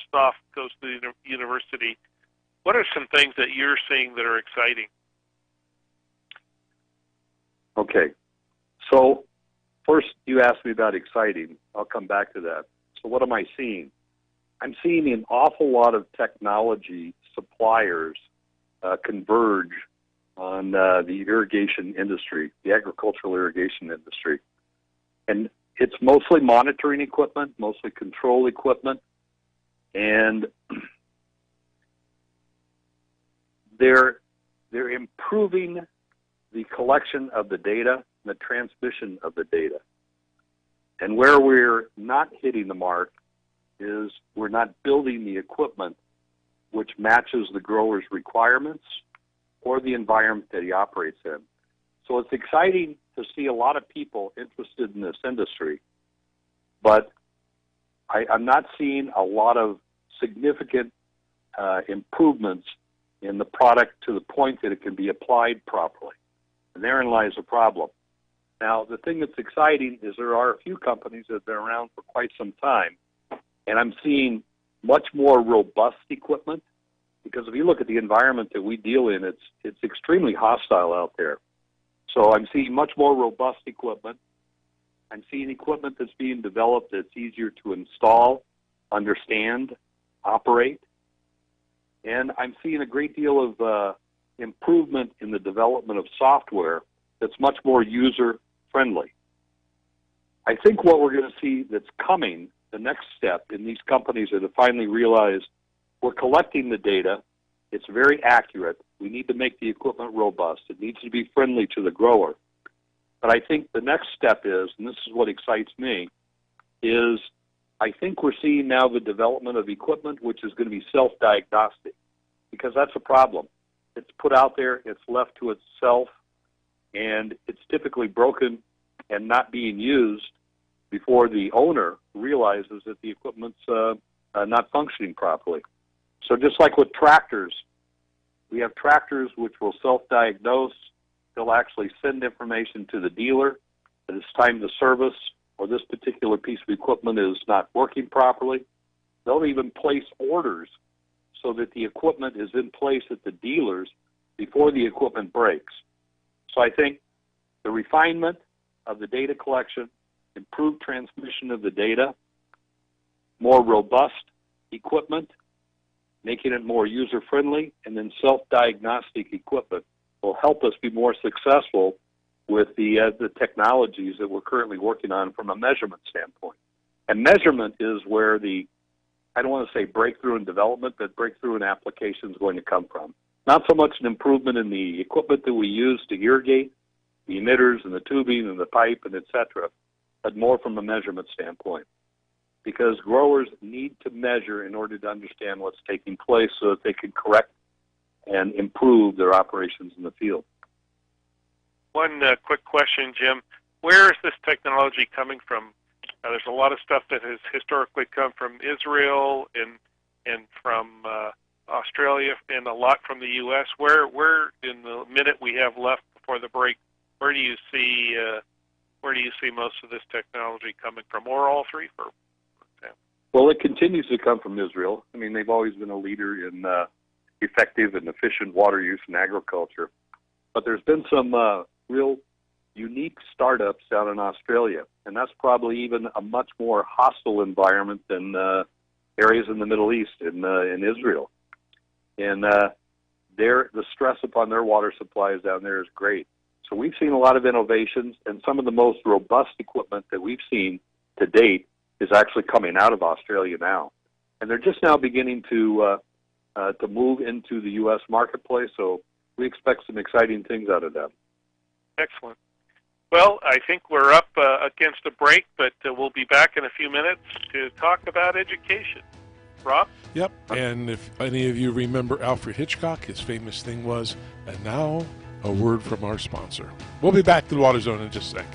stuff goes to the university. What are some things that you're seeing that are exciting? Okay. So first, you asked me about exciting. I'll come back to that. So what am I seeing? I'm seeing an awful lot of technology suppliers converge on the irrigation industry, the agricultural irrigation industry. And it's mostly monitoring equipment, mostly control equipment, and they're improving the collection of the data and the transmission of the data. And where we're not hitting the mark is we're not building the equipment which matches the grower's requirements or the environment that he operates in. So it's exciting to see a lot of people interested in this industry, but I'm not seeing a lot of significant improvements in the product to the point that it can be applied properly. And therein lies the problem. Now, the thing that's exciting is there are a few companies that have been around for quite some time, and I'm seeing much more robust equipment, because if you look at the environment that we deal in, it's extremely hostile out there. So I'm seeing much more robust equipment. I'm seeing equipment that's being developed that's easier to install, understand, operate. And I'm seeing a great deal of improvement in the development of software that's much more user-friendly. I think what we're going to see that's coming, the next step in these companies that have finally realized we're collecting the data, it's very accurate, we need to make the equipment robust, it needs to be friendly to the grower. But I think the next step is, and this is what excites me, is I think we're seeing now the development of equipment which is going to be self-diagnostic, because that's a problem. It's put out there, it's left to itself, and it's typically broken and not being used before the owner realizes that the equipment's not functioning properly. So just like with tractors, we have tractors which will self-diagnose. They'll actually send information to the dealer that it's time to service, or this particular piece of equipment is not working properly. They'll even place orders so that the equipment is in place at the dealers before the equipment breaks. So I think the refinement of the data collection, improved transmission of the data, more robust equipment, making it more user-friendly, and then self-diagnostic equipment will help us be more successful with the technologies that we're currently working on from a measurement standpoint. And measurement is where the, I don't want to say breakthrough in development, but breakthrough in application is going to come from. Not so much an improvement in the equipment that we use to irrigate, the emitters and the tubing and the pipe and et cetera, but more from a measurement standpoint. Because growers need to measure in order to understand what's taking place so that they can correct and improve their operations in the field. One quick question, Jim. Where is this technology coming from? There's a lot of stuff that has historically come from Israel and from Australia, and a lot from the U.S. Where in the minute we have left before the break, where do you see most of this technology coming from, or all three, for example? Well, it continues to come from Israel. I mean, they've always been a leader in effective and efficient water use in agriculture. But there's been some real unique startups down in Australia, and that's probably even a much more hostile environment than areas in the Middle East, in Israel. And the stress upon their water supplies down there is great. So we've seen a lot of innovations, and some of the most robust equipment that we've seen to date is actually coming out of Australia now. And they're just now beginning to move into the U.S. marketplace, so we expect some exciting things out of them. Excellent. Well, I think we're up against a break, but we'll be back in a few minutes to talk about education. Rob? Yep, and if any of you remember Alfred Hitchcock, his famous thing was, and now a word from our sponsor. We'll be back to the Water Zone in just a sec.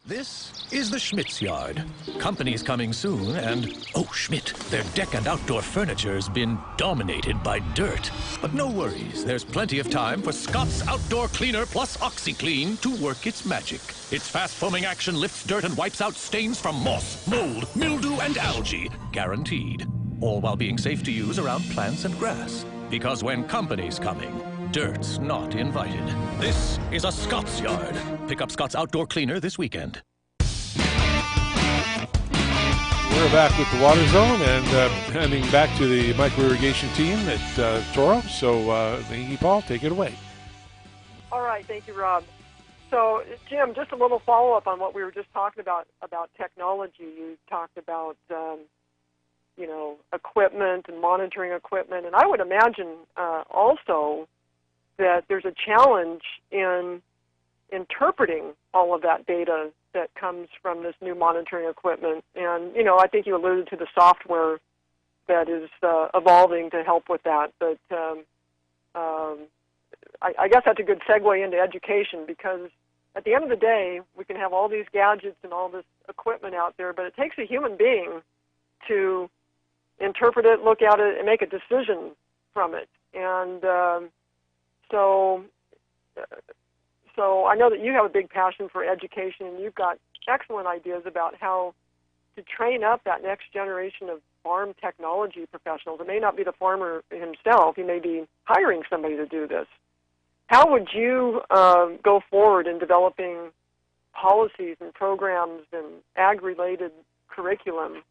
This is the Schmidt's Yard. Company's coming soon, and, oh, Schmidt, their deck and outdoor furniture's been dominated by dirt. But no worries, there's plenty of time for Scott's Outdoor Cleaner plus OxyClean to work its magic. Its fast foaming action lifts dirt and wipes out stains from moss, mold, mildew, and algae, guaranteed. All while being safe to use around plants and grass. Because when company's coming, dirt's not invited. This is a Scott's Yard. Pick up Scott's Outdoor Cleaner this weekend. We're back with the Water Zone and handing back to the micro-irrigation team at Toro. So, thank you, Paul. Take it away. All right. Thank you, Rob. So, Jim, just a little follow-up on what we were just talking about technology. You talked about, equipment and monitoring equipment. And I would imagine also that there's a challenge in interpreting all of that data that comes from this new monitoring equipment. And, I think you alluded to the software that is evolving to help with that. But I guess that's a good segue into education, because at the end of the day, we can have all these gadgets and all this equipment out there, but it takes a human being to interpret it, look at it, and make a decision from it. And so I know that you have a big passion for education, and you've got excellent ideas about how to train up that next generation of farm technology professionals. It may not be the farmer himself. He may be hiring somebody to do this. How would you go forward in developing policies and programs and ag-related curriculum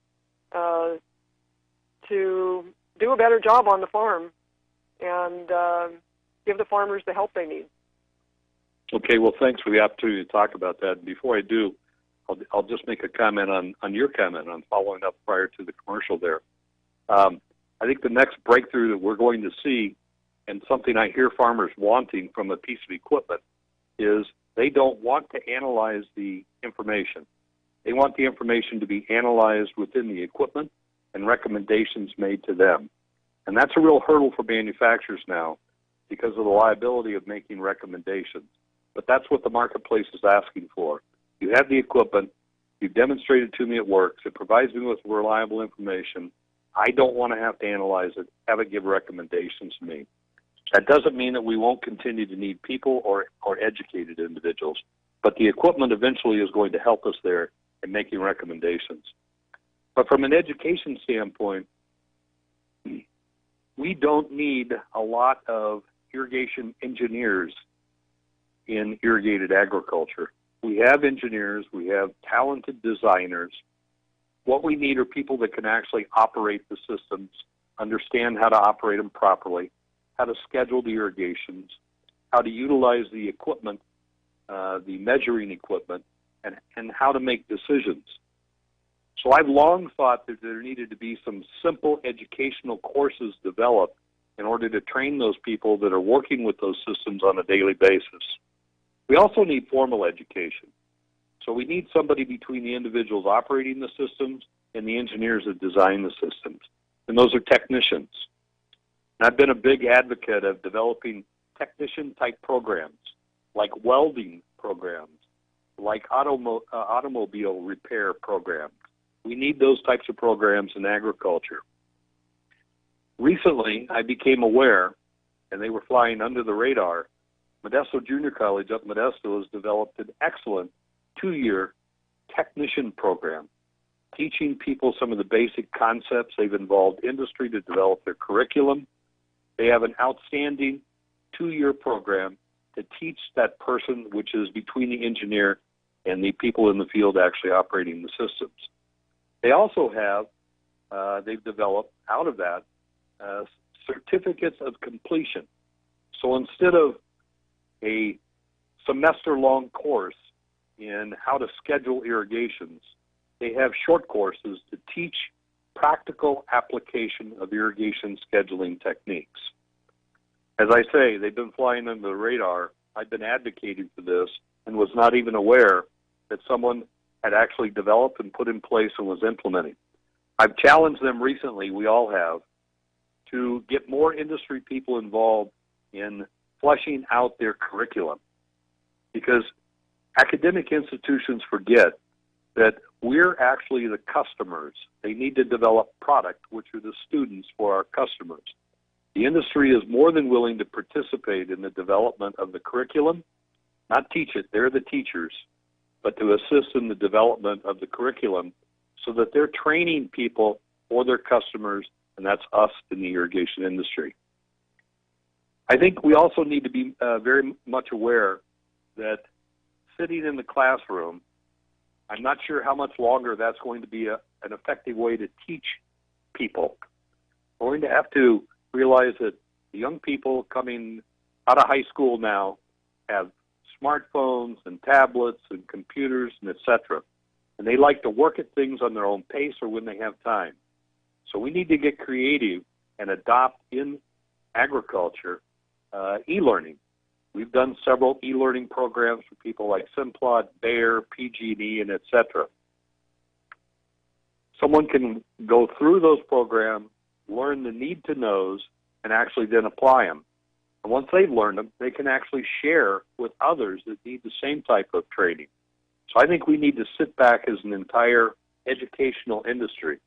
to do a better job on the farm and give the farmers the help they need? Okay, well, thanks for the opportunity to talk about that. Before I do, I'll just make a comment on your comment on following up prior to the commercial there. I think the next breakthrough that we're going to see, and something I hear farmers wanting from a piece of equipment, is they don't want to analyze the information. They want the information to be analyzed within the equipment and recommendations made to them. And that's a real hurdle for manufacturers now because of the liability of making recommendations. But that's what the marketplace is asking for. You have the equipment. You've demonstrated to me it works. It provides me with reliable information. I don't want to have to analyze it, have it give recommendations to me. That doesn't mean that we won't continue to need people or educated individuals, but the equipment eventually is going to help us there in making recommendations. But from an education standpoint, we don't need a lot of irrigation engineers in irrigated agriculture. We have engineers, we have talented designers. What we need are people that can actually operate the systems, understand how to operate them properly, how to schedule the irrigations, how to utilize the equipment, the measuring equipment, and how to make decisions. So I've long thought that there needed to be some simple educational courses developed in order to train those people that are working with those systems on a daily basis. We also need formal education. So we need somebody between the individuals operating the systems and the engineers that design the systems. And those are technicians. And I've been a big advocate of developing technician-type programs, like welding programs, like automobile repair programs. We need those types of programs in agriculture. Recently, I became aware, and they were flying under the radar, Modesto Junior College up Modesto has developed an excellent 2-year technician program, teaching people some of the basic concepts. They've involved industry to develop their curriculum. They have an outstanding 2-year program to teach that person, which is between the engineer and the people in the field actually operating the systems. They also have, they've developed out of that certificates of completion. So instead of a semester-long course in how to schedule irrigations, they have short courses to teach practical application of irrigation scheduling techniques. As I say, they've been flying under the radar. I've been advocating for this and was not even aware that someone had actually developed and put in place and was implementing. I've challenged them recently, we all have, to get more industry people involved in fleshing out their curriculum. Because academic institutions forget that we're actually the customers. They need to develop product, which are the students for our customers. The industry is more than willing to participate in the development of the curriculum, not teach it, they're the teachers, but to assist in the development of the curriculum so that they're training people for their customers, and that's us in the irrigation industry. I think we also need to be very much aware that sitting in the classroom, I'm not sure how much longer that's going to be an effective way to teach people. We're going to have to realize that the young people coming out of high school now have smartphones and tablets and computers and etc. And they like to work at things on their own pace or when they have time. So we need to get creative and adopt in agriculture e-learning. We've done several e-learning programs for people like Simplot, Bayer, PG&E, and etc. Someone can go through those programs, learn the need-to-knows, and actually then apply them. And once they've learned them, they can actually share with others that need the same type of training. So I think we need to sit back as an entire educational industry.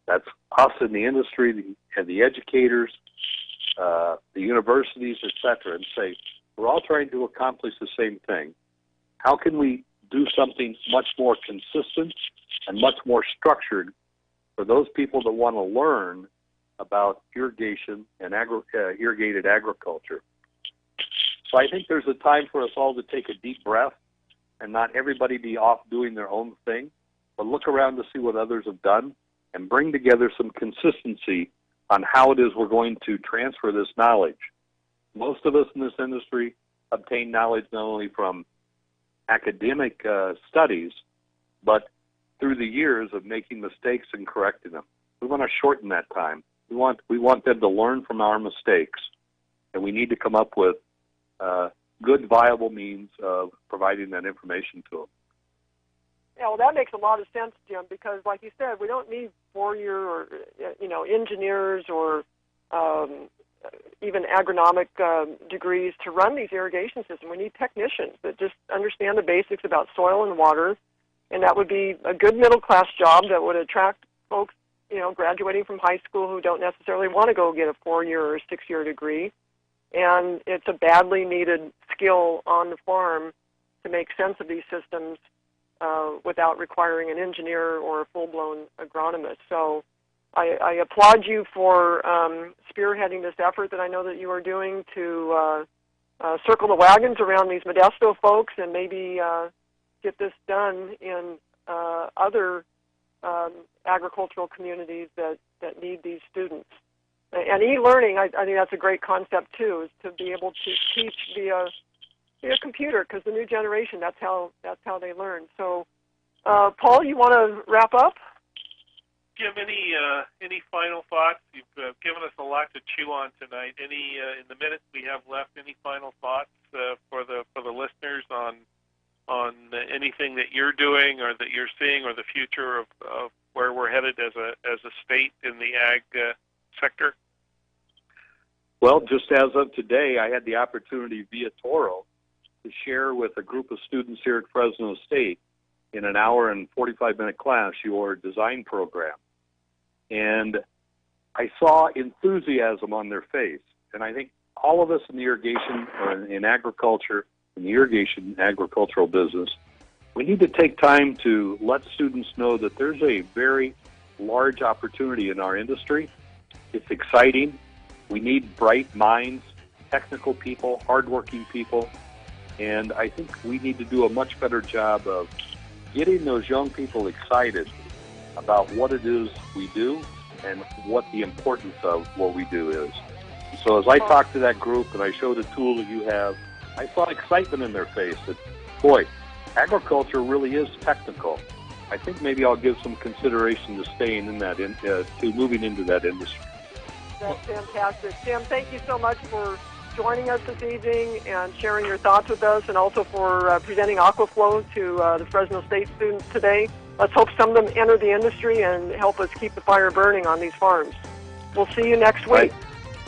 That's us in the industry, the educators, the universities, etc., and say, we're all trying to accomplish the same thing. How can we do something much more consistent and much more structured for those people that want to learn about irrigation and irrigated agriculture? So I think there's a time for us all to take a deep breath and not everybody be off doing their own thing, but look around to see what others have done and bring together some consistency on how it is we're going to transfer this knowledge. Most of us in this industry obtain knowledge not only from academic studies, but through the years of making mistakes and correcting them. We want to shorten that time. We want them to learn from our mistakes, and we need to come up with good, viable means of providing that information to them. Yeah, well, that makes a lot of sense, Jim, because, like you said, we don't need four-year or engineers or even agronomic degrees to run these irrigation systems. We need technicians that just understand the basics about soil and water, and that would be a good middle-class job that would attract folks, graduating from high school who don't necessarily want to go get a 4-year or 6-year degree. And it's a badly needed skill on the farm to make sense of these systems without requiring an engineer or a full-blown agronomist. So I applaud you for spearheading this effort that I know that you are doing to circle the wagons around these Modesto folks and maybe get this done in other agricultural communities that need these students. And e-learning, I think that's a great concept too, is to be able to teach via computer, because the new generation, that's how they learn. So, Paul, you want to wrap up? Jim, any final thoughts? You've given us a lot to chew on tonight. Any in the minutes we have left, any final thoughts for the listeners on anything that you're doing or that you're seeing, or the future of where we're headed as a state in the ag sector? Well, just as of today, I had the opportunity via Toro to share with a group of students here at Fresno State in an hour and 45-minute class your design program. And I saw enthusiasm on their face. And I think all of us in the irrigation or in agriculture, in the irrigation agricultural business, we need to take time to let students know that there's a very large opportunity in our industry. It's exciting. We need bright minds, technical people, hardworking people, and I think we need to do a much better job of getting those young people excited about what it is we do and what the importance of what we do is. So as I talked to that group and I showed the tool that you have, I saw excitement in their face that, boy, agriculture really is technical. I think maybe I'll give some consideration to staying in that, to moving into that industry. That's fantastic. Tim, thank you so much for joining us this evening and sharing your thoughts with us, and also for presenting Aquaflow to the Fresno State students today. Let's hope some of them enter the industry and help us keep the fire burning on these farms. We'll see you next week.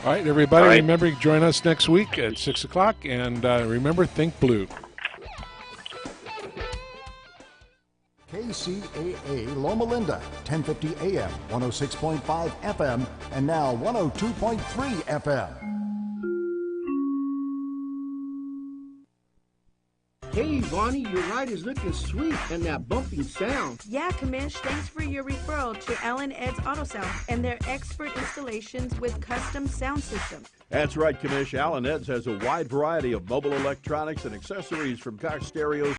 All right, everybody, remember, join us next week at 6 o'clock, and remember, think blue. KCAA Loma Linda, 1050 AM, 106.5 FM, and now 102.3 FM. Hey, Bonnie, your ride is looking sweet, and that bumping sound. Yeah, Kamish, thanks for your referral to Alan Ed's Auto Sound and their expert installations with custom sound systems. That's right, Kamish. Alan Ed's has a wide variety of mobile electronics and accessories from car stereos